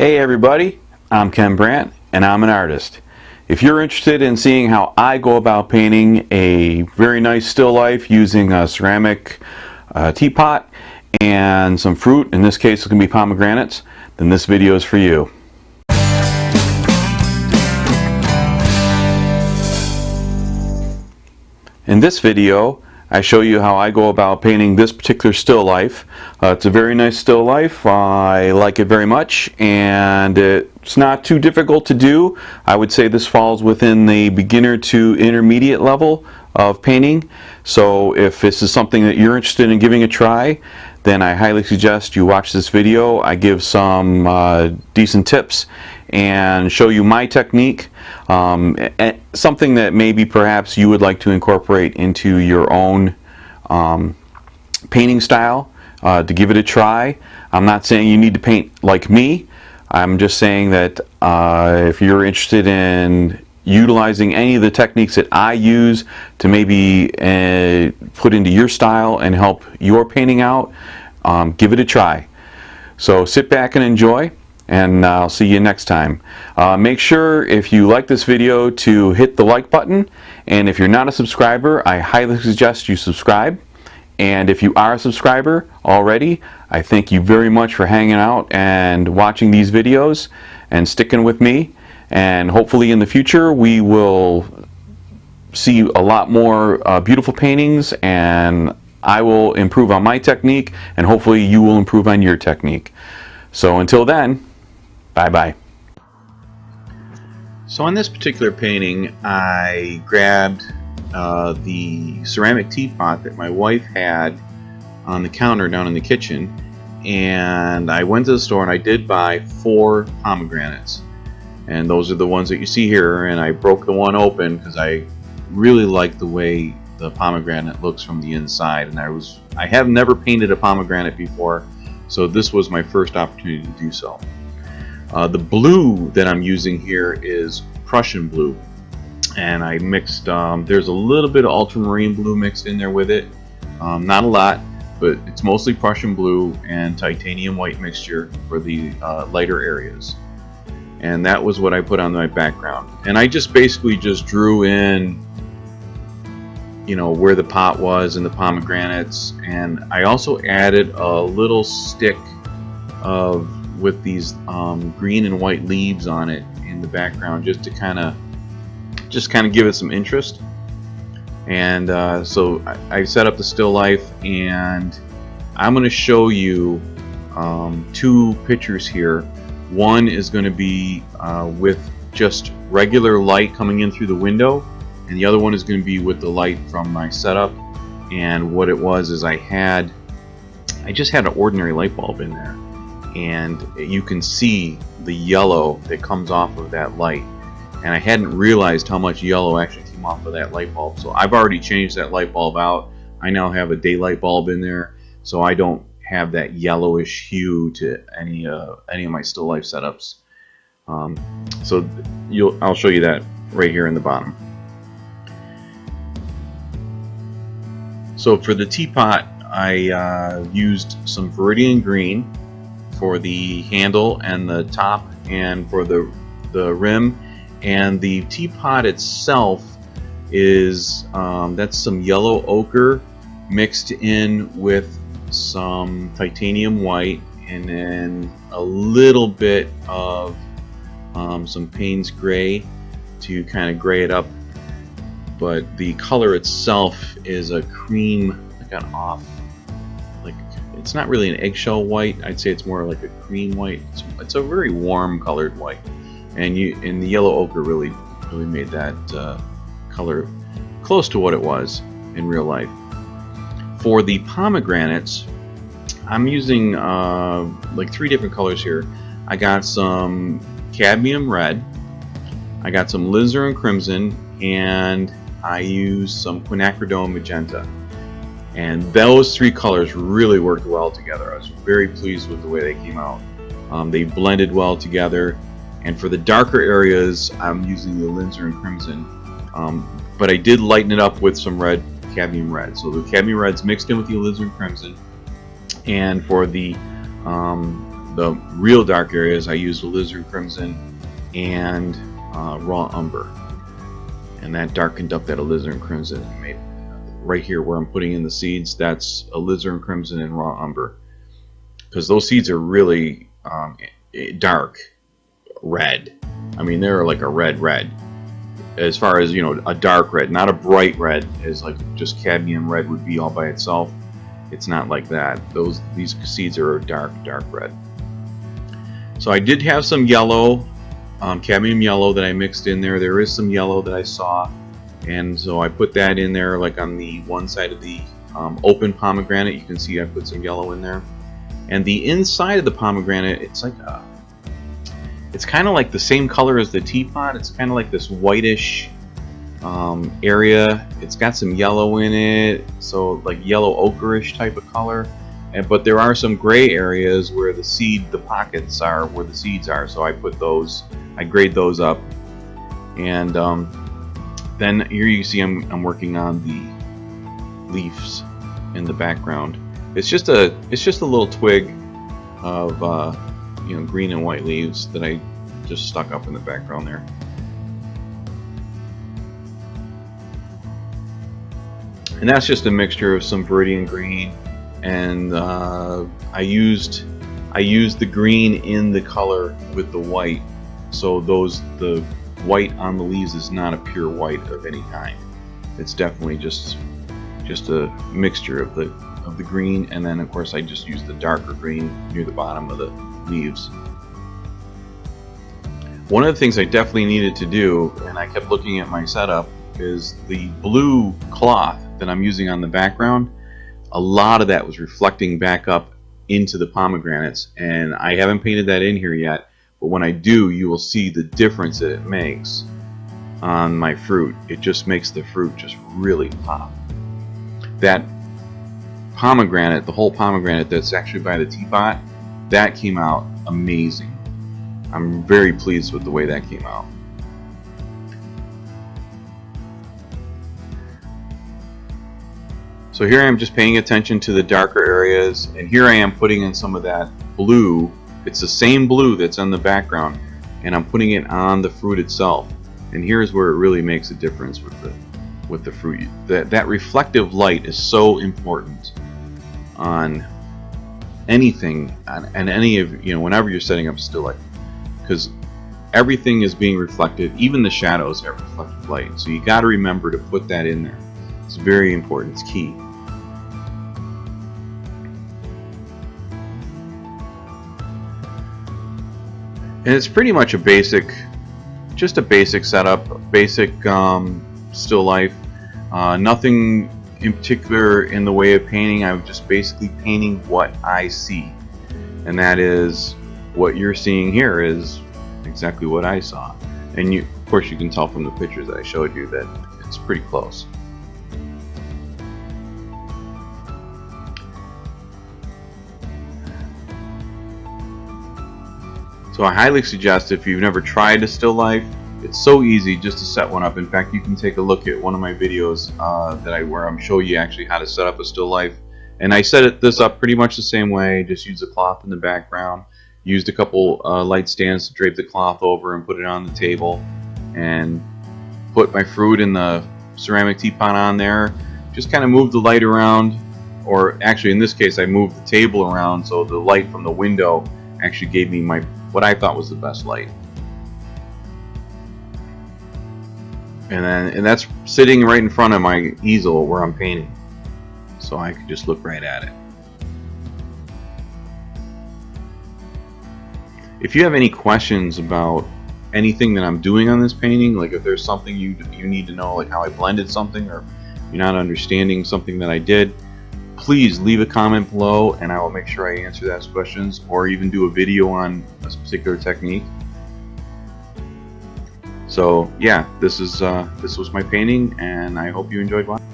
Hey everybody, I'm Ken Brant and I'm an artist. If you're interested in seeing how I go about painting a very nice still life using a ceramic teapot and some fruit, in this case it's going to be pomegranates, then this video is for you. In this video I show you how I go about painting this particular still life. It's a very nice still life. I like it very much, and it's not too difficult to do. I would say this falls within the beginner to intermediate level of painting. So if this is something that you're interested in giving a try, then I highly suggest you watch this video. I give some decent tips and show you my technique, something that maybe perhaps you would like to incorporate into your own painting style, to give it a try. I'm not saying you need to paint like me. I'm just saying that if you're interested in utilizing any of the techniques that I use to maybe put into your style and help your painting out, give it a try. So sit back and enjoy, and I'll see you next time. Make sure, if you like this video, to hit the like button, and if you're not a subscriber, I highly suggest you subscribe. And if you are a subscriber already, I thank you very much for hanging out and watching these videos and sticking with me. And hopefully in the future we will see a lot more beautiful paintings, and I will improve on my technique, and hopefully you will improve on your technique. So until then, bye-bye. So on this particular painting, I grabbed the ceramic teapot that my wife had on the counter down in the kitchen, and I went to the store and I did buy 4 pomegranates, and those are the ones that you see here. And I broke the one open because I really like the way the pomegranate looks from the inside, and I have never painted a pomegranate before, so this was my first opportunity to do so. The blue that I'm using here is Prussian blue, and I mixed, there's a little bit of ultramarine blue mixed in there with it, not a lot, but it's mostly Prussian blue and titanium white mixture for the lighter areas. And that was what I put on my background, and I just basically just drew in, you know, where the pot was and the pomegranates. And I also added a little stick with these green and white leaves on it in the background, just to kind of give it some interest. And so I set up the still life, and I'm going to show you 2 pictures here. One is going to be with just regular light coming in through the window, and the other one is going to be with the light from my setup. And what it was is I just had an ordinary light bulb in there, and you can see the yellow that comes off of that light, and I hadn't realized how much yellow actually came off of that light bulb. So I've already changed that light bulb out. I now have a daylight bulb in there, so I don't have that yellowish hue to any of my still life setups. So I'll show you that right here in the bottom. So for the teapot, I used some Viridian green for the handle and the top, and for the rim. And the teapot itself is that's some yellow ochre mixed in with some titanium white, and then a little bit of some Payne's gray to kind of gray it up. But the color itself is a cream, like an off, like, it's not really an eggshell white. I'd say it's more like a cream white. It's a very warm colored white, and the yellow ochre really made that color close to what it was in real life. For the pomegranates, I'm using like 3 different colors here. I got some cadmium red, I got some alizarin crimson, and I used some quinacridone magenta. And those 3 colors really worked well together. I was very pleased with the way they came out. They blended well together. And for the darker areas, I'm using the alizarin crimson, but I did lighten it up with some cadmium red. So the cadmium red's mixed in with the alizarin crimson. And for the the real dark areas, I used alizarin crimson and raw umber, and that darkened up that alizarin crimson and made right here where I'm putting in the seeds, that's alizarin crimson and raw umber, because those seeds are really dark red. I mean, they're like a red as far as, you know, a dark red, not a bright red as like just cadmium red would be all by itself. It's not like that. These seeds are a dark red. So I did have some yellow, cadmium yellow that I mixed in there. There is some yellow that I saw, and so I put that in there, like on the one side of the open pomegranate. You can see I put some yellow in there, and the inside of the pomegranate, it's like it's kind of like the same color as the teapot. It's kind of like this whitish area. It's got some yellow in it, so like yellow ochreish type of color. But there are some gray areas where the pockets are, where the seeds are. So I put those, I grade those up, and then here you see I'm working on the leaves in the background. It's just a little twig of you know, green and white leaves that I just stuck up in the background there. And that's just a mixture of some viridian green, and I used the green in the color with the white, so the white on the leaves is not a pure white of any kind. It's definitely just a mixture of the green, and then of course I just used the darker green near the bottom of the leaves. One of the things I definitely needed to do, and I kept looking at my setup, is the blue cloth that I'm using on the background. A lot of that was reflecting back up into the pomegranates, and I haven't painted that in here yet, but when I do, you will see the difference that it makes on my fruit. It just makes the fruit just really pop. That pomegranate, the whole pomegranate that's actually by the teapot, that came out amazing. I'm very pleased with the way that came out. So here I am just paying attention to the darker areas, and here I am putting in some of that blue. It's the same blue that's on the background, and I'm putting it on the fruit itself. And here's where it really makes a difference with the fruit. That reflective light is so important on anything, and any of, you know, whenever you're setting up still life, because everything is being reflected. Even the shadows have reflective light, so you got to remember to put that in there. It's very important. It's key. And it's pretty much just a basic setup, basic still life. Nothing in particular in the way of painting. I'm just basically painting what I see, and that is what you're seeing here is exactly what I saw. And of course, you can tell from the pictures that I showed you that it's pretty close. So I highly suggest, if you've never tried a still life, it's so easy just to set one up. In fact, you can take a look at one of my videos where I'm showing you actually how to set up a still life. And I set this up pretty much the same way. Just use a cloth in the background. Used a couple light stands to drape the cloth over and put it on the table, and put my fruit in the ceramic teapot on there. Just kind of move the light around, or actually in this case I moved the table around so the light from the window actually gave me what I thought was the best light. And that's sitting right in front of my easel where I'm painting, so I could just look right at it. If you have any questions about anything that I'm doing on this painting, like if there's something you need to know, like how I blended something, or you're not understanding something that I did, please leave a comment below and I will make sure I answer those questions, or even do a video on a particular technique. So yeah, this was my painting, and I hope you enjoyed watching.